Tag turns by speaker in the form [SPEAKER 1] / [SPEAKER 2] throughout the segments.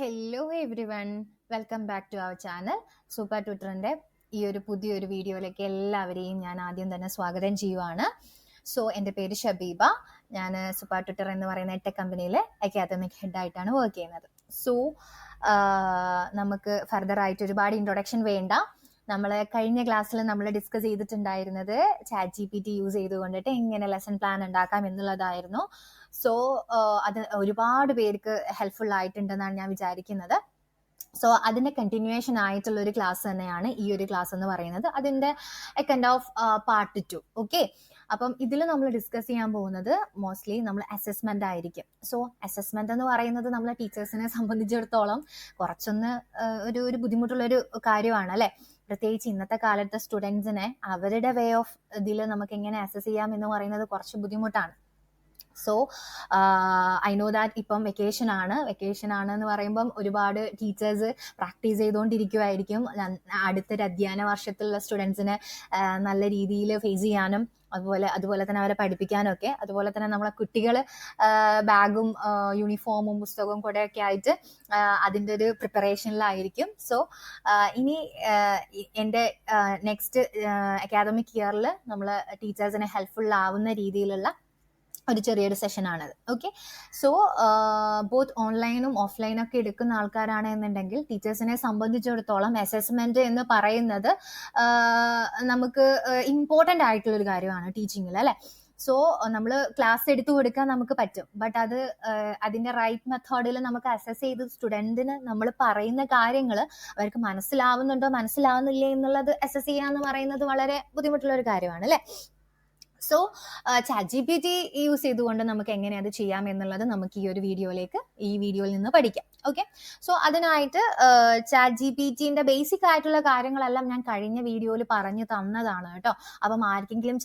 [SPEAKER 1] Hello everyone, welcome back to our channel. Super ട്യൂട്ടറിൻ്റെ ഈ ഒരു പുതിയൊരു വീഡിയോയിലേക്ക് എല്ലാവരെയും ഞാൻ ആദ്യം തന്നെ സ്വാഗതം ചെയ്യുവാണ്. സോ എൻ്റെ പേര് ഷബീബ. ഞാൻ സൂപ്പർ ട്യൂട്ടർ എന്ന് പറയുന്ന ടെക് കമ്പനിയിലെ അക്കാദമിക് ഹെഡായിട്ടാണ് വർക്ക് ചെയ്യുന്നത്. സോ നമുക്ക് ഫർദർ ആയിട്ട് ഒരുപാട് ഇൻട്രൊഡക്ഷൻ വേണ്ട. നമ്മൾ കഴിഞ്ഞ ക്ലാസ്സിൽ നമ്മൾ ഡിസ്കസ് ചെയ്തിട്ടുണ്ടായിരുന്നത് ChatGPT യൂസ് ചെയ്തുകൊണ്ടിട്ട് എങ്ങനെ ലെസൺ പ്ലാൻ ഉണ്ടാക്കാം എന്നുള്ളതായിരുന്നു. സോ അത് ഒരുപാട് പേർക്ക് ഹെൽപ്ഫുൾ ആയിട്ടുണ്ടെന്നാണ് ഞാൻ വിചാരിക്കുന്നത്. സോ അതിന്റെ കണ്ടിന്യൂവേഷൻ ആയിട്ടുള്ള ഒരു ക്ലാസ് തന്നെയാണ് ഈ ഒരു ക്ലാസ് എന്ന് പറയുന്നത്. അതിന്റെ കൈൻഡ് ഓഫ് പാർട്ട് 2. ഓക്കെ, അപ്പം ഇതിൽ നമ്മൾ ഡിസ്കസ് ചെയ്യാൻ പോകുന്നത് മോസ്റ്റ്ലി നമ്മൾ അസസ്മെന്റ് ആയിരിക്കും. സോ അസസ്മെന്റ് എന്ന് പറയുന്നത് നമ്മളെ ടീച്ചേഴ്സിനെ സംബന്ധിച്ചിടത്തോളം കുറച്ചൊന്ന് ഒരു ബുദ്ധിമുട്ടുള്ളൊരു കാര്യമാണ് അല്ലെ. പ്രത്യേകിച്ച് ഇന്നത്തെ കാലത്തെ സ്റ്റുഡൻസിനെ അവരുടെ വേ ഓഫ് ഇതിൽ നമുക്ക് എങ്ങനെ അസസ് ചെയ്യാം എന്ന് പറയുന്നത് കുറച്ച് ബുദ്ധിമുട്ടാണ്. സോ ഐ നോ ദാറ്റ് ഇപ്പം വെക്കേഷൻ ആണ് എന്ന് പറയുമ്പം ഒരുപാട് ടീച്ചേഴ്സ് പ്രാക്ടീസ് ചെയ്തുകൊണ്ടിരിക്കുമായിരിക്കും. അടുത്തൊരു അധ്യയന വർഷത്തിലുള്ള സ്റ്റുഡൻസിനെ നല്ല രീതിയിൽ ഫേസ് ചെയ്യാനും അതുപോലെ തന്നെ അവരെ പഠിപ്പിക്കാനും ഒക്കെ, അതുപോലെ തന്നെ നമ്മളെ കുട്ടികൾ ബാഗും യൂണിഫോമും പുസ്തകവും കൂടെ ഒക്കെ ആയിട്ട് അതിൻ്റെ ഒരു പ്രിപ്പറേഷനിലായിരിക്കും. സോ ഇനി എൻ്റെ നെക്സ്റ്റ് അക്കാദമിക് ഇയറിൽ നമ്മൾ ടീച്ചേഴ്സിനെ ഹെൽപ്ഫുൾ ആവുന്ന രീതിയിലുള്ള ഒരു ചെറിയൊരു സെഷനാണത്. ഓക്കെ, സോ ബോത്ത് ഓൺലൈനും ഓഫ്ലൈനും ഒക്കെ എടുക്കുന്ന ആൾക്കാരാണ് എന്നുണ്ടെങ്കിൽ ടീച്ചേഴ്സിനെ സംബന്ധിച്ചിടത്തോളം അസസ്മെന്റ് എന്ന് പറയുന്നത് നമുക്ക് ഇമ്പോർട്ടൻ്റ് ആയിട്ടുള്ളൊരു കാര്യമാണ് ടീച്ചിങ്ങിൽ അല്ലെ. സോ നമ്മൾ ക്ലാസ് എടുത്തു കൊടുക്കാൻ നമുക്ക് പറ്റും, ബട്ട് അത് അതിന്റെ റൈറ്റ് മെത്തേഡിൽ നമുക്ക് അസസ് ചെയ്ത് സ്റ്റുഡൻറ്റിന് നമ്മൾ പറയുന്ന കാര്യങ്ങൾ അവർക്ക് മനസ്സിലാവുന്നില്ലേ എന്നുള്ളത് അസസ് ചെയ്യാന്ന് പറയുന്നത് വളരെ ബുദ്ധിമുട്ടുള്ള ഒരു കാര്യമാണ് അല്ലെ. സോ ChatGPT യൂസ് ചെയ്തുകൊണ്ട് നമുക്ക് എങ്ങനെ അത് ചെയ്യാം എന്നുള്ളത് നമുക്ക് ഈ വീഡിയോയിൽ നിന്ന് പഠിക്കാം. ഓക്കെ, സോ അതിനായിട്ട് ChatGPTന്റെ ബേസിക് ആയിട്ടുള്ള കാര്യങ്ങളെല്ലാം ഞാൻ കഴിഞ്ഞ വീഡിയോയിൽ പറഞ്ഞു തന്നതാണ് കേട്ടോ. അപ്പം ആർക്കെങ്കിലും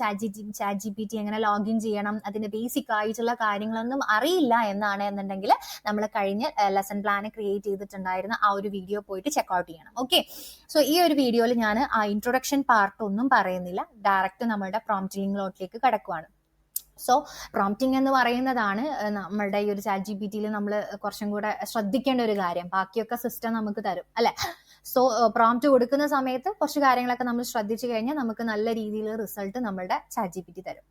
[SPEAKER 1] ChatGPT എങ്ങനെ ലോഗിൻ ചെയ്യണം, അതിന്റെ ബേസിക് ആയിട്ടുള്ള കാര്യങ്ങളൊന്നും അറിയില്ല എന്നുണ്ടെങ്കിൽ നമ്മൾ കഴിഞ്ഞ ലെസൺ പ്ലാൻ ക്രിയേറ്റ് ചെയ്തിട്ടുണ്ടായിരുന്ന ആ ഒരു വീഡിയോ പോയിട്ട് ചെക്ക്ഔട്ട് ചെയ്യണം. ഓക്കെ, സോ ഈ ഒരു വീഡിയോയിൽ ഞാൻ ആ ഇൻട്രൊഡക്ഷൻ പാർട്ട് ഒന്നും പറയുന്നില്ല, ഡയറക്റ്റ് നമ്മളുടെ പ്രോംപ്റ്റിങ്ങിലോട്ട് കടക്കുവാണ്. സോ പ്രോംപ്റ്റിംഗ് എന്ന് പറയുന്നതാണ് നമ്മളുടെ ഈ ഒരു ChatGPTയിൽ നമ്മൾ കുറച്ചും കൂടെ ശ്രദ്ധിക്കേണ്ട ഒരു കാര്യം. ബാക്കിയൊക്കെ സിസ്റ്റം നമുക്ക് തരും അല്ലെ. സോ പ്രോംപ്റ്റ് കൊടുക്കുന്ന സമയത്ത് കുറച്ച് കാര്യങ്ങളൊക്കെ നമ്മൾ ശ്രദ്ധിച്ചു കഴിഞ്ഞാൽ നമുക്ക് നല്ല രീതിയിൽ റിസൾട്ട് നമ്മളുടെ ChatGPT തരും.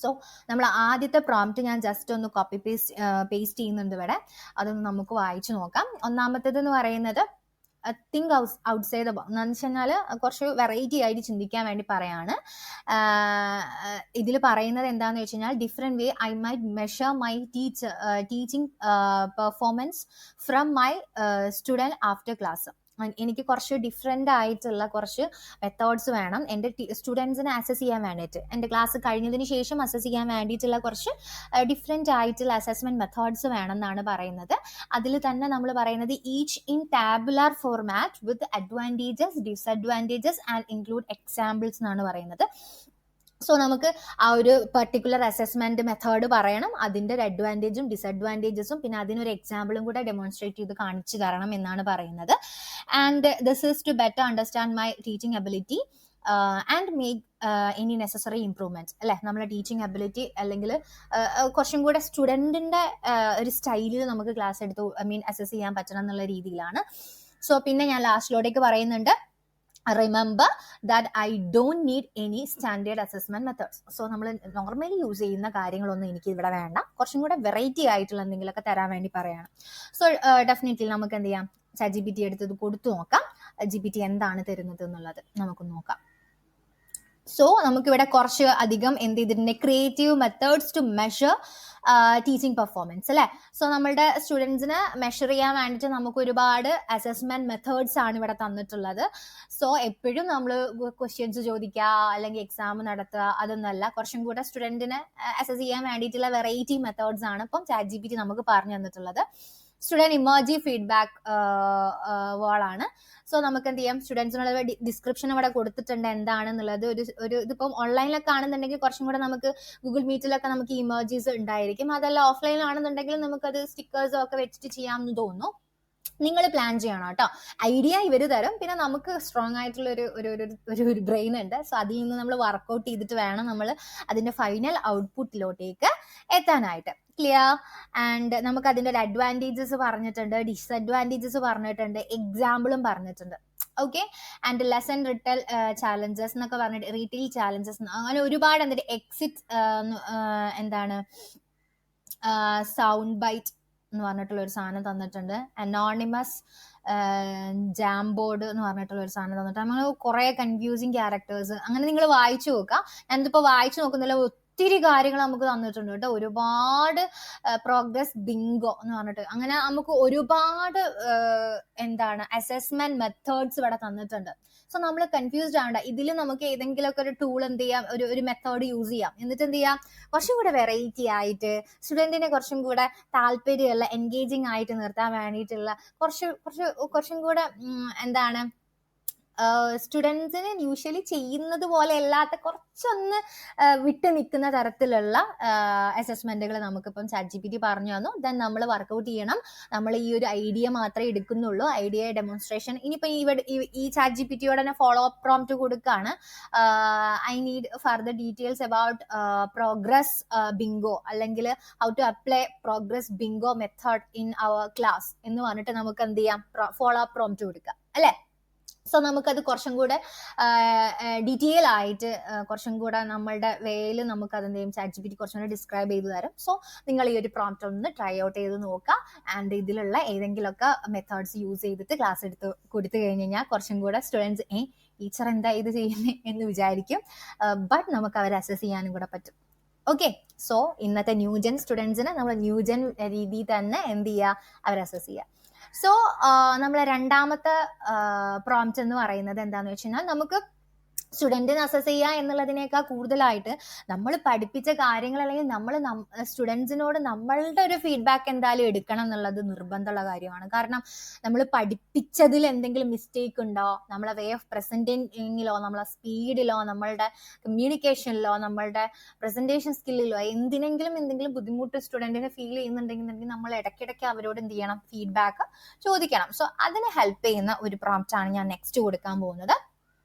[SPEAKER 1] സോ നമ്മൾ ആദ്യത്തെ പ്രോംപ്റ്റ് ഞാൻ ജസ്റ്റ് ഒന്ന് കോപ്പി പേസ്റ്റ് ചെയ്യുന്നുണ്ട് ഇവിടെ, അതൊന്ന് നമുക്ക് വായിച്ചു നോക്കാം. ഒന്നാമത്തേത് എന്ന് പറയുന്നത് തിങ്ക് ഔട്ട്സൈഡ് ദ ബോക്സ് എന്ന് വെച്ച് കഴിഞ്ഞാൽ കുറച്ച് വെറൈറ്റി ആയിട്ട് ചിന്തിക്കാൻ വേണ്ടി പറയാണ്. ഇതിൽ പറയുന്നത് എന്താണെന്ന് വെച്ച് കഴിഞ്ഞാൽ different way I might measure my teaching performance from my student after class. എനിക്ക് കുറച്ച് ഡിഫറെൻ്റ് ആയിട്ടുള്ള കുറച്ച് മെത്തേഡ്സ് വേണം എൻ്റെ സ്റ്റുഡൻസിനെ അസസ് ചെയ്യാൻ വേണ്ടിയിട്ട്. എൻ്റെ ക്ലാസ് കഴിഞ്ഞതിന് ശേഷം അസസ് ചെയ്യാൻ വേണ്ടിയിട്ടുള്ള കുറച്ച് ഡിഫറെൻ്റ് ആയിട്ടുള്ള അസസ്മെൻറ്റ് മെത്തേഡ്സ് വേണം എന്നാണ് പറയുന്നത്. അതിൽ തന്നെ നമ്മൾ പറയുന്നത് each in tabular format with advantages, disadvantages and include examples എന്നാണ് പറയുന്നത്. സോ നമുക്ക് ആ ഒരു പെർട്ടിക്കുലർ അസസ്മെന്റ് മെത്തേഡ് പറയണം, അതിൻ്റെ ഒരു അഡ്വാൻറ്റേജും ഡിസഡ്വാൻറ്റേജസും പിന്നെ അതിനൊരു എക്സാമ്പിളും കൂടെ ഡെമോൺസ്ട്രേറ്റ് ചെയ്ത് കാണിച്ചു തരണം എന്നാണ് പറയുന്നത്. And this is to better understand my teaching ability and make any necessary improvements അല്ലെ. നമ്മളെ ടീച്ചിങ് എബിലിറ്റി അല്ലെങ്കിൽ കുറച്ചും കൂടെ സ്റ്റുഡൻറ്റിന്റെ ഒരു സ്റ്റൈലിൽ നമുക്ക് ക്ലാസ് എടുത്ത് അസസ് ചെയ്യാൻ പറ്റണം എന്നുള്ള രീതിയിലാണ്. സോ പിന്നെ ഞാൻ ലാസ്റ്റിലോട്ടേക്ക് പറയുന്നുണ്ട്, remember that I don't need any standard assessment methods. So നമ്മൾ നോർമലി യൂസ് ചെയ്യുന്ന കാര്യങ്ങളൊന്നും എനിക്ക് ഇവിടെ വേണ്ട, കുറച്ചും കൂടെ വെറൈറ്റി ആയിട്ടുള്ള എന്തെങ്കിലുമൊക്കെ തരാൻ വേണ്ടി പറയണം. സോ ഡെഫിനറ്റ്ലി നമുക്ക് എന്ത് ചെയ്യാം, ChatGPT എടുത്തത് കൊടുത്തു നോക്കാം, GPT എന്താണ് തരുന്നത് എന്നുള്ളത് നമുക്ക് നോക്കാം. സോ നമുക്കിവിടെ കുറച്ച് അധികം എന്ത് ചെയ്തിട്ടുണ്ട്, creative methods to measure teaching performance അല്ലെ. സോ നമ്മളുടെ സ്റ്റുഡൻസിനെ മെഷർ ചെയ്യാൻ വേണ്ടിയിട്ട് നമുക്ക് ഒരുപാട് അസസ്മെന്റ് മെത്തേഡ്സ് ആണ് ഇവിടെ തന്നിട്ടുള്ളത്. സോ എപ്പോഴും നമ്മൾ ക്വസ്റ്റ്യൻസ് ചോദിക്കുക അല്ലെങ്കിൽ എക്സാം നടത്തുക അതൊന്നല്ല, കുറച്ചും കൂടെ സ്റ്റുഡൻറ്റിനെ അസസ് ചെയ്യാൻ വേണ്ടിയിട്ടുള്ള വെറൈറ്റി മെത്തേഡ്സ് ആണ് ഇപ്പം ChatGPT നമുക്ക് പറഞ്ഞു തന്നിട്ടുള്ളത്. സ്റ്റുഡൻറ് ഇമോജി ഫീഡ്ബാക്ക് വാളാണ്. സോ നമുക്ക് എന്ത് ചെയ്യാം, സ്റ്റുഡൻസിനുള്ള ഡിസ്ക്രിപ്ഷൻ ഇവിടെ കൊടുത്തിട്ടുണ്ട് എന്താണെന്നുള്ളത്. ഒരു ഇതിപ്പം ഓൺലൈനിലൊക്കെ ആണെന്നുണ്ടെങ്കിൽ കുറച്ചും കൂടെ നമുക്ക് ഗൂഗിൾ മീറ്റിലൊക്കെ നമുക്ക് ഇമോജീസ് ഉണ്ടായിരിക്കും. അതല്ല ഓഫ്ലൈനിലാണെന്നുണ്ടെങ്കിൽ നമുക്കത് സ്റ്റിക്കേഴ്സും ഒക്കെ വെച്ചിട്ട് ചെയ്യാമെന്ന് തോന്നുന്നു. നിങ്ങൾ പ്ലാൻ ചെയ്യണം കേട്ടോ. ഐഡിയ ഇവർ തരും, പിന്നെ നമുക്ക് സ്ട്രോങ് ആയിട്ടുള്ള ഒരു ബ്രെയിൻ ഉണ്ട്. സോ അതിൽ നിന്ന് നമ്മൾ വർക്ക്ഔട്ട് ചെയ്തിട്ട് വേണം നമ്മൾ അതിന്റെ ഫൈനൽ ഔട്ട്പുട്ടിലോട്ടേക്ക് എത്താനായിട്ട്. ക്ലിയർ? ആൻഡ് നമുക്ക് അതിന്റെ ഒരു അഡ്വാൻറ്റേജസ് പറഞ്ഞിട്ടുണ്ട്, ഡിസഡ്വാൻറ്റേജസ് പറഞ്ഞിട്ടുണ്ട്, എക്സാമ്പിളും പറഞ്ഞിട്ടുണ്ട്. ഓക്കെ. ആൻഡ് ലെസൺ റിട്ടൽ ചാലഞ്ചസ് എന്നൊക്കെ പറഞ്ഞിട്ട് റീറ്റെയിൽ ചാലഞ്ചസ് അങ്ങനെ ഒരുപാട് എന്നിട്ട് എക്സിറ്റ് എന്താണ് സൗണ്ട് ബൈറ്റ് എന്ന് പറഞ്ഞിട്ടുള്ള ഒരു സാധനം തന്നിട്ടുണ്ട്. അനോണിമസ് ജാംബോർഡ് എന്ന് പറഞ്ഞിട്ടുള്ള ഒരു സാധനം തന്നിട്ട് അങ്ങനെ കുറെ കൺഫ്യൂസിങ് ക്യാരക്ടേഴ്സ് അങ്ങനെ നിങ്ങൾ വായിച്ചു നോക്കാം. ഞാനിതിപ്പോ വായിച്ചു നോക്കുന്നില്ല, ഒത്തിരി കാര്യങ്ങൾ നമുക്ക് തന്നിട്ടുണ്ട് കേട്ടോ. ഒരുപാട് പ്രോഗ്രസ് ബിങ്കോ എന്ന് പറഞ്ഞിട്ട് അങ്ങനെ നമുക്ക് ഒരുപാട് എന്താണ് അസസ്മെന്റ് മെത്തേഡ്സ് ഇവിടെ തന്നിട്ടുണ്ട്. സോ നമ്മൾ കൺഫ്യൂസ്ഡ് ആവണ്ട. ഇതിൽ നമുക്ക് ഏതെങ്കിലുമൊക്കെ ഒരു ടൂൾ എന്ത് ചെയ്യാം, ഒരു മെത്തേഡ് യൂസ് ചെയ്യാം. എന്നിട്ട് എന്ത് ചെയ്യാം, കുറച്ചും കൂടെ വെറൈറ്റി ആയിട്ട് സ്റ്റുഡന്റിനെ കുറച്ചും കൂടെ താല്പര്യമുള്ള എൻഗേജിങ് ആയിട്ട് നിർത്താൻ വേണ്ടിയിട്ടുള്ള കുറച്ചും കൂടെ എന്താണ് സ്റ്റുഡൻസിന് യൂഷ്വലി ചെയ്യുന്നത് പോലെ അല്ലാത്ത കുറച്ചൊന്ന് വിട്ടു നിൽക്കുന്ന തരത്തിലുള്ള അസസ്മെന്റുകൾ നമുക്കിപ്പം ChatGPT പറഞ്ഞു തന്നു. ദെൻ നമ്മൾ വർക്കൗട്ട് ചെയ്യണം. നമ്മൾ ഈ ഒരു ഐഡിയ മാത്രമേ എടുക്കുന്നുള്ളൂ, ഐഡിയ ഡെമോൺസ്ട്രേഷൻ. ഇനിയിപ്പോൾ ഈ ChatGPTയോടെ തന്നെ ഫോളോ അപ്പ് പ്രോംപ്റ്റ് കൊടുക്കുകയാണ്. I need further details about progress bingo അല്ലെങ്കിൽ how to apply progress bingo method in our class എന്ന് പറഞ്ഞിട്ട് നമുക്ക് എന്ത് ചെയ്യാം, ഫോളോ അപ്പ് പ്രോംപ്റ്റ് കൊടുക്കാം അല്ലേ. സോ നമുക്കത് കുറച്ചും കൂടെ ഡീറ്റെയിൽ ആയിട്ട് കുറച്ചും കൂടെ നമ്മളുടെ വേയിൽ നമുക്ക് അതെന്ത് ചെയ്യും, ChatGPT കുറച്ചും കൂടെ ഡിസ്ക്രൈബ് ചെയ്ത് തരും. സോ നിങ്ങൾ ഈ ഒരു പ്രോംപ്റ്റ് ഒന്ന് ട്രൈ ഔട്ട് ചെയ്ത് നോക്കുക. ആൻഡ് ഇതിലുള്ള ഏതെങ്കിലുമൊക്കെ മെത്തേഡ്സ് യൂസ് ചെയ്തിട്ട് ക്ലാസ് എടുത്ത് കൊടുത്തു കഴിഞ്ഞ് കഴിഞ്ഞാൽ കുറച്ചും കൂടെ സ്റ്റുഡൻസ് ടീച്ചർ എന്താ ഇത് ചെയ്യുന്നത് എന്ന് വിചാരിക്കും. ബട്ട് നമുക്ക് അവരെ അസസ് ചെയ്യാനും കൂടെ പറ്റും. ഓക്കെ. സോ ഇന്നത്തെ ന്യൂജൻ സ്റ്റുഡൻസിന് നമ്മൾ ന്യൂജൻ രീതിയിൽ തന്നെ എന്ത് ചെയ്യുക, അവരെ അസസ് ചെയ്യുക. സോ നമ്മളെ രണ്ടാമത്തെ പ്രോംപ്റ്റ് എന്ന് പറയുന്നത് എന്താന്ന് വെച്ച് കഴിഞ്ഞാൽ നമുക്ക് സ്റ്റുഡൻറ്റിനെ അസസ് ചെയ്യുക എന്നുള്ളതിനേക്കാൾ കൂടുതലായിട്ട് നമ്മൾ പഠിപ്പിച്ച കാര്യങ്ങൾ അല്ലെങ്കിൽ നമ്മൾ സ്റ്റുഡൻസിനോട് നമ്മളുടെ ഒരു ഫീഡ്ബാക്ക് എന്തായാലും എടുക്കണം എന്നുള്ളത് നിർബന്ധമുള്ള കാര്യമാണ്. കാരണം നമ്മൾ പഠിപ്പിച്ചതിൽ എന്തെങ്കിലും മിസ്റ്റേക്ക് ഉണ്ടോ, നമ്മളെ വേ ഓഫ് പ്രസന്റിങ്ങിലോ നമ്മളെ സ്പീഡിലോ നമ്മളുടെ കമ്മ്യൂണിക്കേഷനിലോ നമ്മളുടെ പ്രസന്റേഷൻ സ്കില്ലിലോ എന്തെങ്കിലും ബുദ്ധിമുട്ട് സ്റ്റുഡൻറ്റിനെ ഫീൽ ചെയ്യുന്നുണ്ടെങ്കിൽ നമ്മൾ ഇടയ്ക്കിടയ്ക്ക് അവരോട് എന്ത് ചെയ്യണം, ഫീഡ്ബാക്ക് ചോദിക്കണം. സോ അതിനെ ഹെൽപ്പ് ചെയ്യുന്ന ഒരു പ്രോംപ്റ്റ് ആണ് ഞാൻ നെക്സ്റ്റ് കൊടുക്കാൻ പോകുന്നത്.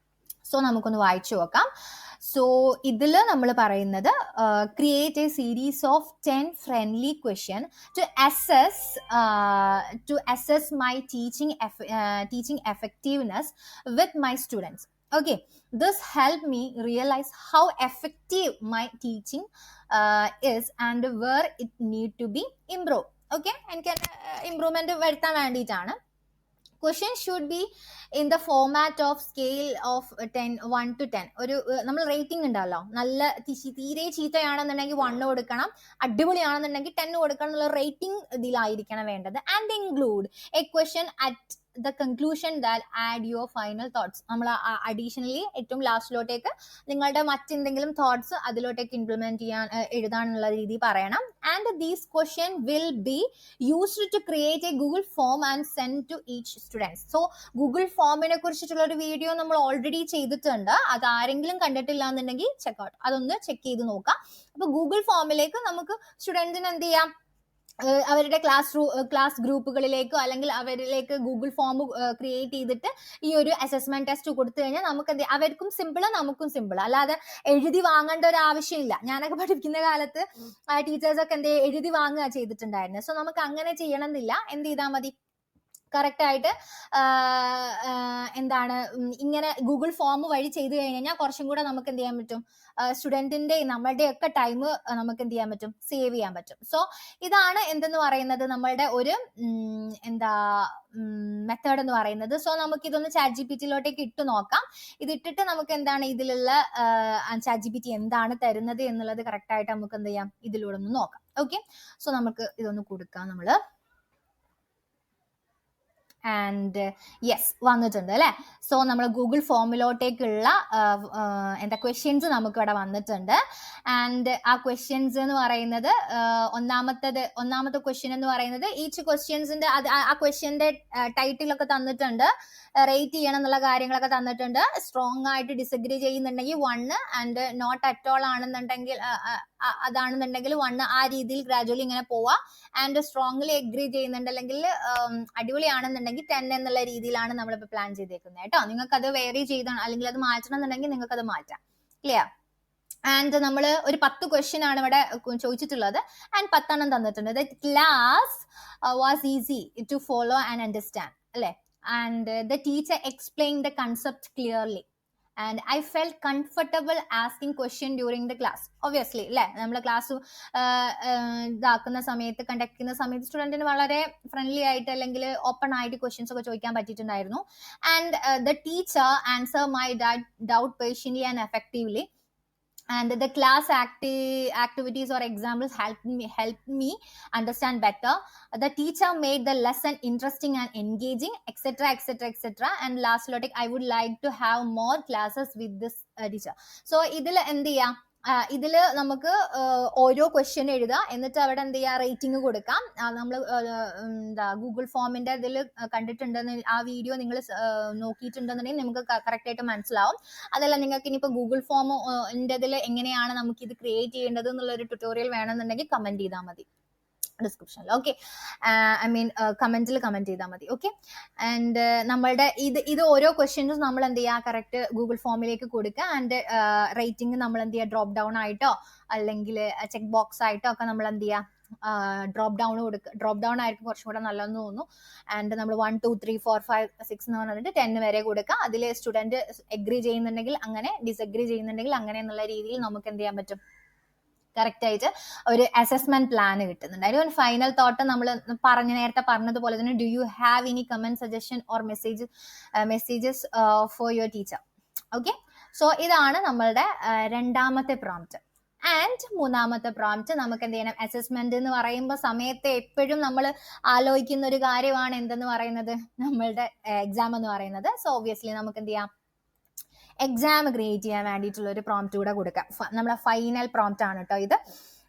[SPEAKER 1] സോ നമുക്കൊന്ന് വായിച്ചു നോക്കാം. സോ ഇതിൽ നമ്മൾ പറയുന്നത് create a series of 10 friendly question to assess my teaching effectiveness with my students. Okay, this helped me realize how effective my teaching is and where it need to be improved. Okay, എനിക്ക് improvement വരുത്താൻ വേണ്ടിയിട്ടാണ്. Question should be in the format of scale of 1 to 10. ഒരു നമ്മൾ rating ഉണ്ടല്ലോ, നല്ല തീരെ ചീത്തയാണെന്നുണ്ടെങ്കിൽ 1 കൊടുക്കണം, അടിപൊളിയാണെന്നുണ്ടെങ്കിൽ 10 കൊടുക്കണം എന്നുള്ള റേറ്റിംഗ് ഇതിലായിരിക്കണം വേണ്ടത്. And include A question at the conclusion that add your final thoughts. നമ്മൾ അഡീഷണലി ഏറ്റവും ലാസ്റ്റിലോട്ടേക്ക് നിങ്ങളുടെ മറ്റെന്തെങ്കിലും തോട്ട്സ് അതിലോട്ടേക്ക് ഇംപ്ലിമെന്റ് ചെയ്യാൻ എഴുതാനുള്ള രീതി പറയണം. And these question will be used to create a Google form and send to each students. So Google ഫോമിനെ കുറിച്ചിട്ടുള്ള ഒരു വീഡിയോ നമ്മൾ ഓൾറെഡി ചെയ്തിട്ടുണ്ട്. അത് ആരെങ്കിലും കണ്ടിട്ടില്ല എന്നുണ്ടെങ്കിൽ ചെക്കൗട്ട്, അതൊന്ന് ചെക്ക് ചെയ്ത് നോക്കാം. അപ്പൊ ഗൂഗിൾ ഫോമിലേക്ക് നമുക്ക് സ്റ്റുഡൻസിന് എന്ത് ചെയ്യാം, അവരുടെ ക്ലാസ് ഗ്രൂപ്പുകളിലേക്കോ അല്ലെങ്കിൽ അവരിലേക്ക് ഗൂഗിൾ ഫോം ക്രിയേറ്റ് ചെയ്തിട്ട് ഈ ഒരു അസസ്മെന്റ് ടെസ്റ്റ് കൊടുത്തു കഴിഞ്ഞാൽ നമുക്ക് അവർക്കും സിമ്പിള് നമുക്കും സിമ്പിള്. അല്ലാതെ എഴുതി വാങ്ങേണ്ട ഒരു ആവശ്യമില്ല. ഞാനൊക്കെ പഠിപ്പിക്കുന്ന കാലത്ത് ടീച്ചേഴ്സൊക്കെ എഴുതി വാങ്ങുക ചെയ്തിട്ടുണ്ടായിരുന്നു. സോ നമുക്ക് അങ്ങനെ ചെയ്യണമെന്നില്ല. എന്ത് ചെയ്താൽ മതി, കറക്റ്റ് ആയിട്ട് എന്താണ് ഇങ്ങനെ ഗൂഗിൾ ഫോം വഴി ചെയ്തു കഴിഞ്ഞാൽ കുറച്ചും കൂടെ നമുക്ക് എന്ത് ചെയ്യാൻ പറ്റും, സ്റ്റുഡൻറ്റിന്റെ നമ്മളുടെ ഒക്കെ ടൈം നമുക്ക് എന്ത് ചെയ്യാൻ പറ്റും, സേവ് ചെയ്യാൻ പറ്റും. സോ ഇതാണ് എന്തെന്ന് പറയുന്നത് നമ്മളുടെ ഒരു മെത്തേഡ് എന്ന് പറയുന്നത്. സോ നമുക്ക് ഇതൊന്ന് ChatGPTയിലോട്ടേക്ക് ഇട്ട് നോക്കാം. ഇതിട്ടിട്ട് നമുക്ക് എന്താണ് ഇതിലുള്ള ChatGPT എന്താണ് തരുന്നത് എന്നുള്ളത് കറക്റ്റ് ആയിട്ട് നമുക്ക് എന്ത് ചെയ്യാം, ഇതിലൂടെ ഒന്ന് നോക്കാം. ഓക്കെ. സോ നമുക്ക് ഇതൊന്ന് കൊടുക്കാം നമ്മള്. ആൻഡ് യെസ് വന്നിട്ടുണ്ട് അല്ലെ. സോ നമ്മൾ ഗൂഗിൾ ഫോമിലോട്ടേക്കുള്ള ക്വസ്റ്റ്യൻസ് നമുക്ക് ഇവിടെ വന്നിട്ടുണ്ട്. ആൻഡ് ആ ക്വസ്റ്റ്യൻസ് എന്ന് പറയുന്നത് ഒന്നാമത്തെ ക്വസ്റ്റ്യൻ എന്ന് പറയുന്നത് ഈച്ച് ക്വസ്റ്റ്യൻസിന്റെ ആ ക്വസ്റ്റ്യന്റെ ടൈറ്റിലൊക്കെ തന്നിട്ടുണ്ട്, റേറ്റ് ചെയ്യണം എന്നുള്ള കാര്യങ്ങളൊക്കെ തന്നിട്ടുണ്ട്. സ്ട്രോങ് ആയിട്ട് ഡിസഗ്രി ചെയ്യുന്നുണ്ടെങ്കിൽ 1, ആൻഡ് നോട്ട് അറ്റ് ഓൾ ആണെന്നുണ്ടെങ്കിൽ അതാണെന്നുണ്ടെങ്കിൽ 1, ആ രീതിയിൽ ഗ്രാജുവലി ഇങ്ങനെ പോവാ. ആൻഡ് സ്ട്രോങ്ലി എഗ്രി ചെയ്യുന്നുണ്ട് അല്ലെങ്കിൽ അടിപൊളിയാണെന്നുണ്ടെങ്കിൽ 10 എന്നുള്ള രീതിയിലാണ് നമ്മളിപ്പോൾ പ്ലാൻ ചെയ്തേക്കുന്നത് കേട്ടോ. നിങ്ങൾക്ക് അത് വേറി ചെയ്തണം അല്ലെങ്കിൽ അത് മാറ്റണം എന്നുണ്ടെങ്കിൽ നിങ്ങൾക്ക് അത് മാറ്റാം. ക്ലിയർ? ആൻഡ് നമ്മൾ ഒരു 10 ക്വസ്റ്റ്യൻ ആണ് ഇവിടെ ചോദിച്ചിട്ടുള്ളത് ആൻഡ് 10 തന്നിട്ടുണ്ട്. The class was easy to follow and understand അല്ലെ. And the teacher explain the concept clearly and I felt comfortable asking question during the class. Obviously അല്ലെ, നമ്മൾ ക്ലാസ് ഇതാക്കുന്ന സമയത്ത്, കണ്ടക്ട് ചെയ്യുന്ന സമയത്ത് സ്റ്റുഡന്റിന് വളരെ ഫ്രണ്ട്ലി ആയിട്ട് അല്ലെങ്കിൽ ഓപ്പൺ ആയിട്ട് ക്വസ്റ്റ്യൻസ് ഒക്കെ ചോദിക്കാൻ പറ്റിയിട്ടുണ്ടായിരുന്നു. And the teacher answer my doubt patiently and effectively. And the class activities or examples helped me understand better. The teacher made the lesson interesting and engaging, etc., etc., etc. And last, I would like to have more classes with this teacher. So ഇതിൽ എന്ത് ചെയ്യാം, ഇതിൽ നമുക്ക് ഓരോ question എഴുതുക, എന്നിട്ട് അവിടെ എന്ത് ചെയ്യുക, റേറ്റിംഗ് കൊടുക്കാം. നമ്മൾ എന്താ ഗൂഗിൾ ഫോമിന്റെ ഇതിൽ കണ്ടിട്ടുണ്ടെന്ന്, ആ വീഡിയോ നിങ്ങൾ നോക്കിയിട്ടുണ്ടെന്നുണ്ടെങ്കിൽ നമുക്ക് കറക്റ്റ് ആയിട്ട് മനസ്സിലാവും. അതല്ല നിങ്ങൾക്ക് ഇനിയിപ്പോൾ ഗൂഗിൾ ഫോമിന്റെ ഇതിൽ എങ്ങനെയാണ് നമുക്ക് ഇത് ക്രിയേറ്റ് ചെയ്യേണ്ടത് എന്നുള്ളൊരു ട്യൂട്ടോറിയൽ വേണമെന്നുണ്ടെങ്കിൽ കമന്റ് ചെയ്താൽ മതി ഡിസ്ക്രിപ്ഷനിൽ. ഓക്കെ, ഐ മീൻ കമന്റിൽ കമന്റ് ചെയ്താൽ മതി. ഓക്കെ, ആൻഡ് നമ്മളുടെ ഇത് ഓരോ ക്വസ്റ്റ്യൻസും നമ്മൾ എന്ത് ചെയ്യുക, കറക്റ്റ് ഗൂഗിൾ ഫോമിലേക്ക് കൊടുക്കുക. ആൻഡ് റേറ്റിംഗ് നമ്മൾ എന്ത് ചെയ്യുക, ഡ്രോപ്പ് ഡൗൺ ആയിട്ടോ അല്ലെങ്കിൽ ചെക്ക് ബോക്സ് ആയിട്ടോ ഒക്കെ നമ്മൾ എന്ത് ചെയ്യുക, ഡ്രോപ്പ് ഡൗൺ ആയിരിക്കും കുറച്ചും കൂടെ നല്ലതെന്ന് തോന്നുന്നു. ആൻഡ് നമ്മൾ 1 2 3 4 5 6 എന്ന് പറഞ്ഞിട്ട് 10 വരെ കൊടുക്കുക. അതിൽ സ്റ്റുഡന്റ് എഗ്രി ചെയ്യുന്നുണ്ടെങ്കിൽ അങ്ങനെ, ഡിസഗ്രി ചെയ്യുന്നുണ്ടെങ്കിൽ അങ്ങനെ എന്നുള്ള രീതിയിൽ നമുക്ക് എന്ത് ചെയ്യാൻ പറ്റും, കറക്റ്റ് ആയിട്ട് ഒരു അസസ്മെന്റ് പ്ലാൻ കിട്ടുന്നുണ്ട്. അതിന് ഒരു ഫൈനൽ തോട്ട് നമ്മൾ നേരത്തെ പറഞ്ഞതുപോലെ തന്നെ, do you have any comment suggestion or messages for your teacher. Okay, so ഇതാണ് നമ്മളുടെ രണ്ടാമത്തെ പ്രോംപ്റ്റ്. ആൻഡ് മൂന്നാമത്തെ പ്രോംപ്റ്റ് നമുക്ക് എന്ത് ചെയ്യണം, അസസ്മെന്റ് എന്ന് പറയുമ്പോൾ സമയത്ത് എപ്പോഴും നമ്മൾ ആലോചിക്കുന്ന ഒരു കാര്യമാണ് എന്തെന്ന് പറയുന്നത്, നമ്മളുടെ എക്സാം എന്ന് പറയുന്നത്. സോ ഒബ്വിയസ്ലി നമുക്ക് എന്ത് ചെയ്യാം, എക്സാം ക്രിയേറ്റ് ചെയ്യാൻ വേണ്ടിയിട്ടുള്ള ഒരു പ്രോംപ്റ്റ് കൂടെ കൊടുക്കാം. നമ്മളെ ഫൈനൽ പ്രോംപ്റ്റ് ആണ് കേട്ടോ ഇത്.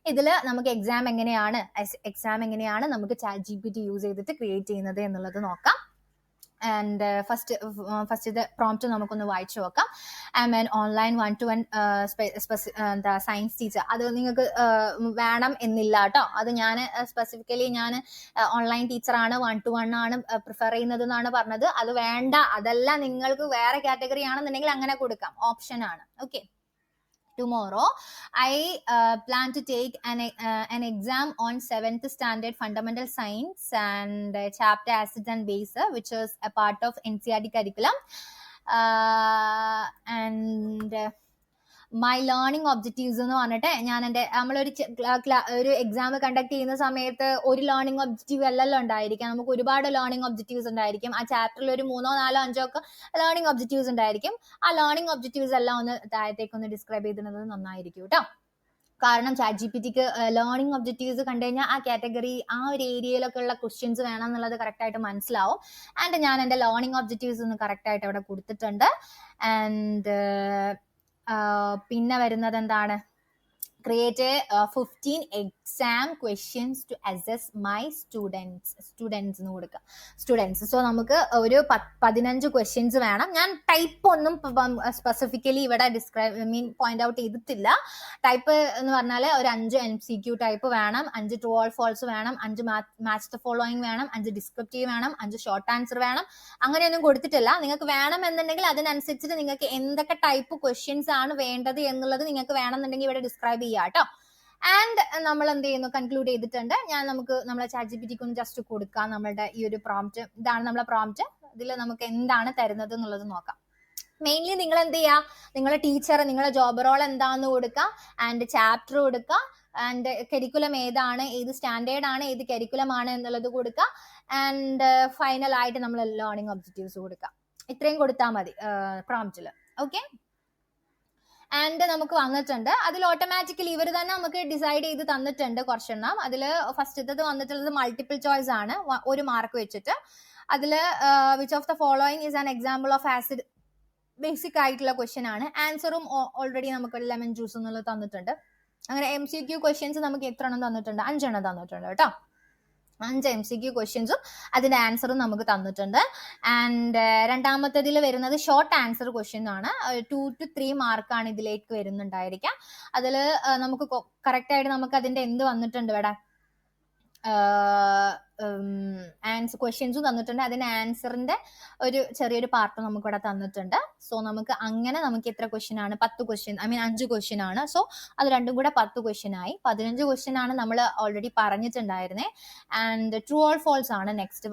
[SPEAKER 1] ഇതിൽ നമുക്ക് എക്സാം എങ്ങനെയാണ് നമുക്ക് ChatGPT യൂസ് ചെയ്തിട്ട് ക്രിയേറ്റ് ചെയ്യുന്നത് എന്നുള്ളത് നോക്കാം. ആൻഡ് ഫസ്റ്റ് ഇത് പ്രോംപ്റ്റ് നമുക്കൊന്ന് വായിച്ചു നോക്കാം. I am an online 1-to-1 എന്താ സയൻസ് ടീച്ചർ. അത് നിങ്ങൾക്ക് വേണം എന്നില്ല കേട്ടോ. അത് ഞാൻ സ്പെസിഫിക്കലി ഞാൻ ഓൺലൈൻ ടീച്ചറാണ്, 1-to-1 ആണ് പ്രിഫർ ചെയ്യുന്നത് എന്നാണ് പറഞ്ഞത്. അത് വേണ്ട, അതല്ല നിങ്ങൾക്ക് വേറെ കാറ്റഗറി ആണെന്നുണ്ടെങ്കിൽ അങ്ങനെ കൊടുക്കാം, ഓപ്ഷൻ ആണ്. Okay, tomorrow I plan to take an exam on 7th standard fundamental science and chapter acids and base, which is a part of NCERT curriculum, and my learning objectives എന്ന് പറഞ്ഞിട്ട് ഞാൻ നമ്മളൊരു exam conduct ചെയ്യുന്ന സമയത്ത് ഒരു learning objective അല്ലല്ലോ ഉണ്ടായിരിക്കാം, നമുക്ക് ഒരുപാട് ലേണിംഗ് ഒബ്ജക്റ്റീവ്സ് ഉണ്ടായിരിക്കും. ആ ചാപ്റ്ററിൽ ഒരു 3, 4, 5 ഒക്കെ ലേണിംഗ് ഒബ്ജക്റ്റീവ്സ് ഉണ്ടായിരിക്കും. ആ ലേണിംഗ് ഒബ്ജക്റ്റീവ്സ് എല്ലാം ഒന്ന് താഴത്തേക്ക് ഒന്ന് ഡിസ്ക്രൈബ് ചെയ്തിരുന്നത് നന്നായിരിക്കും കേട്ടോ. കാരണം ChatGPTക്ക് ലേണിംഗ് ഒബ്ജക്റ്റീവ്സ് കണ്ടു കഴിഞ്ഞാൽ ആ കാറ്റഗറി, ആ ഒരു ഏരിയയിലൊക്കെ ഉള്ള ക്വസ്റ്റ്യൻസ് വേണം എന്നുള്ളത് കറക്റ്റ് ആയിട്ട് മനസ്സിലാവും. ആൻഡ് ഞാൻ എൻ്റെ ലേണിംഗ് ഒബ്ജക്റ്റീവ്സ് ഒന്ന് കറക്റ്റ് ആയിട്ട് അവിടെ കൊടുത്തിട്ടുണ്ട്. ആൻഡ് പിന്നെ വരുന്നത് എന്താണ്, create 15 exam questions to assess my students എന്ന് കൊടുക്കുക, സ്റ്റുഡൻസ്. സോ നമുക്ക് ഒരു 15 ക്വസ്റ്റ്യൻസ് വേണം. ഞാൻ ടൈപ്പ് ഒന്നും സ്പെസിഫിക്കലി ഇവിടെ പോയിന്റ് ഔട്ട് ചെയ്തിട്ടില്ല. ടൈപ്പ് എന്ന് പറഞ്ഞാൽ ഒരു 5 MCQ ടൈപ്പ് വേണം, 5 ട്രൂ ഓർ ഫോൾസ് വേണം, 5 മാച്ച് ദ ഫോളോയിങ് വേണം, 5 ഡിസ്ക്രിപ്റ്റീവ് വേണം, 5 ഷോർട്ട് ആൻസർ വേണം. അങ്ങനെയൊന്നും കൊടുത്തിട്ടില്ല. നിങ്ങൾക്ക് വേണം എന്നുണ്ടെങ്കിൽ അതിനനുസരിച്ചിട്ട് നിങ്ങൾക്ക് എന്തൊക്കെ ടൈപ്പ് ക്വസ്റ്റ്യൻസ് ആണ് വേണ്ടത് എന്നുള്ളത് നിങ്ങൾക്ക് വേണമെന്നുണ്ടെങ്കിൽ ഇവിടെ ഡിസ്ക്രൈബ് ചെയ്യാം കേട്ടോ. ആൻഡ് നമ്മൾ എന്ത് ചെയ്യുന്നു, കൺക്ലൂഡ് ചെയ്തിട്ടുണ്ട്. നമ്മളെ ChatGPTക്ക് ഒന്ന് ജസ്റ്റ് കൊടുക്കാം നമ്മളുടെ ഈ ഒരു പ്രോംപ്റ്റ്. ഇതാണ് നമ്മളെ പ്രോംപ്റ്റ്. ഇതിൽ നമുക്ക് എന്താണ് തരുന്നത് എന്നുള്ളത് നോക്കാം. മെയിൻലി നിങ്ങൾ എന്ത് ചെയ്യുക, നിങ്ങളുടെ ടീച്ചർ, നിങ്ങളുടെ ജോബ് റോൾ എന്താണെന്ന് കൊടുക്കുക, ആൻഡ് ചാപ്റ്റർ കൊടുക്കുക, ആൻഡ് കരിക്കുലം ഏതാണ്, ഏത് സ്റ്റാൻഡേർഡ് ആണ്, ഏത് കരിക്കുലം ആണ് എന്നുള്ളത് കൊടുക്കുക. ആൻഡ് ഫൈനൽ ആയിട്ട് നമ്മൾ ലേണിംഗ് ഒബ്ജക്റ്റീവ്സ് കൊടുക്കുക. ഇത്രയും കൊടുത്താൽ മതി പ്രോംപ്റ്റിൽ. ഓക്കെ, ആൻഡ് നമുക്ക് വന്നിട്ടുണ്ട്. അതിൽ ഓട്ടോമാറ്റിക്കലി ഇവർ തന്നെ നമുക്ക് ഡിസൈഡ് ചെയ്ത് തന്നിട്ടുണ്ട് കുറച്ചെണ്ണം. അതിൽ ഫസ്റ്റത്തത് വന്നിട്ടുള്ളത് മൾട്ടിപ്പിൾ ചോയ്സ് ആണ്, 1 മാർക്ക് വെച്ചിട്ട്. അതിൽ which of the following is an example of acid, basic ആയിട്ടുള്ള ക്വസ്റ്റ്യൻ ആണ്. ആൻസറും ഓൾറെഡി നമുക്ക് ലെമൺ ജ്യൂസ് എന്നുള്ളത് തന്നിട്ടുണ്ട്. അങ്ങനെ MCQ ക്വസ്റ്റ്യൻസ് നമുക്ക് എത്ര എണ്ണം തന്നിട്ടുണ്ട്, 5 എണ്ണം തന്നിട്ടുണ്ട് കേട്ടോ. 5 MCQ ക്വസ്റ്റ്യൻസും അതിന്റെ ആൻസറും നമുക്ക് തന്നിട്ടുണ്ട്. ആൻഡ് രണ്ടാമത്തേതിൽ വരുന്നത് ഷോർട്ട് ആൻസർ ക്വസ്റ്റ്യൻ ആണ്. 2 to 3 മാർക്കാണ് ഇതിലേക്ക് വരുന്നുണ്ടായിരിക്കാം. അതിൽ നമുക്ക് കറക്റ്റ് ആയിട്ട് നമുക്ക് അതിന്റെ എന്ത് വന്നിട്ടുണ്ട് ഇവിടെ, ആൻസർ ക്വസ്റ്റ്യൻസും തന്നിട്ടുണ്ട്. അതിന് ആൻസറിന്റെ ഒരു ചെറിയൊരു പാർട്ട് നമുക്ക് ഇവിടെ തന്നിട്ടുണ്ട്. സോ നമുക്ക് അങ്ങനെ നമുക്ക് എത്ര ക്വസ്റ്റ്യൻ ആണ്? 10 ക്വസ്റ്റ്യൻ, 5 ക്വസ്റ്റ്യൻ ആണ്. സോ അത് രണ്ടും കൂടെ 10 ക്വസ്റ്റ്യൻ ആയി. 15 ക്വസ്റ്റ്യൻ ആണ് നമ്മൾ ഓൾറെഡി പറഞ്ഞിട്ടുണ്ടായിരുന്നേ. ആൻഡ് ട്രൂ ഓർ ഫോൾസ് ആണ് നെക്സ്റ്റ്.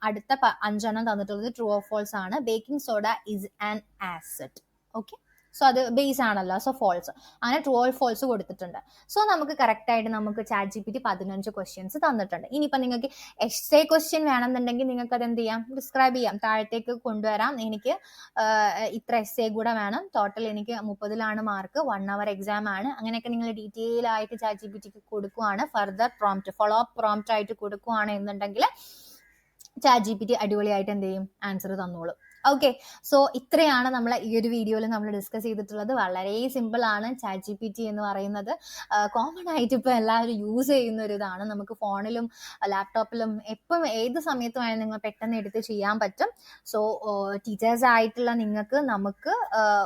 [SPEAKER 1] അടുത്ത 5 തന്നിട്ടുള്ളത് ട്രൂ ഓർ ഫോൾസ് ആണ്. Baking soda is an acid. Okay, so അത് ബേസ് ആണല്ലോ, സോ ഫോൾസ്. അങ്ങനെ ട്രൂ ഓർ ഫോൾസ് കൊടുത്തിട്ടുണ്ട്. സോ നമുക്ക് കറക്റ്റ് ആയിട്ട് നമുക്ക് ChatGPT 15 ക്വസ്റ്റ്യൻസ് തന്നിട്ടുണ്ട്. ഇനിയിപ്പോൾ നിങ്ങൾക്ക് എസ്സേ ക്വസ്റ്റ്യൻ വേണമെന്നുണ്ടെങ്കിൽ നിങ്ങൾക്ക് അത് എന്ത് ചെയ്യാം? ഡിസ്ക്രൈബ് ചെയ്യാം, താഴത്തേക്ക് കൊണ്ടുവരാം. എനിക്ക് ഇത്ര എസ്സേ കൂടെ വേണം, ടോട്ടൽ എനിക്ക് 30 മാർക്ക്, 1 hour എക്സാം ആണ്. അങ്ങനെയൊക്കെ നിങ്ങൾ ഡീറ്റെയിൽ ആയിട്ട് ChatGPTക്ക് കൊടുക്കുവാണ്, further prompt follow up prompt ആയിട്ട് കൊടുക്കുവാണ് എന്നുണ്ടെങ്കിൽ ChatGPT അടിപൊളിയായിട്ട് എന്ത് ചെയ്യും? ആൻസർ തന്നോളും. ഓക്കെ, സോ ഇത്രയാണ് നമ്മൾ ഈ ഒരു വീഡിയോയിൽ നമ്മൾ ഡിസ്കസ് ചെയ്തിട്ടുള്ളത്. വളരെ സിമ്പിൾ ആണ് ChatGPT എന്ന് പറയുന്നത്. കോമൺ ആയിട്ട് ഇപ്പോൾ എല്ലാവരും യൂസ് ചെയ്യുന്ന ഒരു ഇതാണ്. നമുക്ക് ഫോണിലും ലാപ്ടോപ്പിലും എപ്പം ഏത് സമയത്തും ആയാലും നിങ്ങൾ പെട്ടെന്ന് എടുത്ത് ചെയ്യാൻ പറ്റും. സോ ടീച്ചേഴ്സ് ആയിട്ടുള്ള നമുക്ക്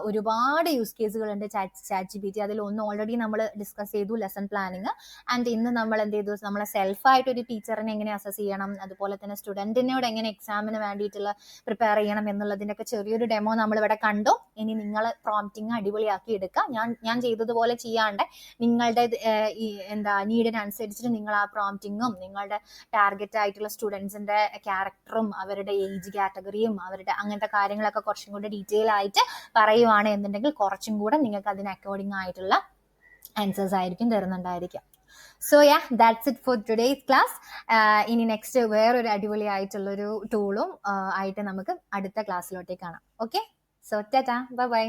[SPEAKER 1] ഒരുപാട് യൂസ് കേസുകളുണ്ട് ChatGPT. അതിലൊന്ന് ഓൾറെഡി നമ്മൾ ഡിസ്കസ് ചെയ്തു, ലെസൺ പ്ലാനിങ്. ആൻഡ് ഇന്ന് നമ്മൾ എന്ത് ചെയ്തു? നമ്മളെ സെൽഫായിട്ട് ഒരു ടീച്ചറിനെ എങ്ങനെ അസസ് ചെയ്യണം, അതുപോലെ തന്നെ സ്റ്റുഡൻറ്റിനോട് എങ്ങനെ എക്സാമിന് വേണ്ടിയിട്ടുള്ള പ്രിപ്പയർ ചെയ്യണം എന്നുള്ളതിൻ്റെയൊക്കെ ചെറിയൊരു ഡെമോ നമ്മളിവിടെ കണ്ടു. ഇനി നിങ്ങൾ പ്രോംപ്റ്റിങ് അടിപൊളിയാക്കി എടുക്കുക. ഞാൻ ചെയ്തതുപോലെ ചെയ്യാണ്ട് നിങ്ങളുടെ നീഡിനനുസരിച്ചിട്ട് നിങ്ങൾ ആ പ്രോംപ്റ്റിങ്ങും നിങ്ങളുടെ ടാർഗറ്റ് ആയിട്ടുള്ള സ്റ്റുഡൻസിന്റെ ക്യാരക്ടറും അവരുടെ ഏജ് കാറ്റഗറിയും അവരുടെ അങ്ങനത്തെ കാര്യങ്ങളൊക്കെ കുറച്ചും കൂടെ ഡീറ്റെയിൽ ആയിട്ട് പറയുവാണ് എന്നുണ്ടെങ്കിൽ കുറച്ചും കൂടെ നിങ്ങൾക്ക് അതിന് അക്കോർഡിംഗ് ആയിട്ടുള്ള ആൻസേഴ്സ് ആയിരിക്കും തരുന്നുണ്ടായിരിക്കും. So that's it for today's class. ഇനി നെക്സ്റ്റ് വേറൊരു അടിപൊളി ആയിട്ടുള്ളൊരു ടൂളും ആയിട്ട് നമുക്ക് അടുത്ത ക്ലാസ്സിലോട്ടേക്ക് കാണാം. Okay, so tata, bye by.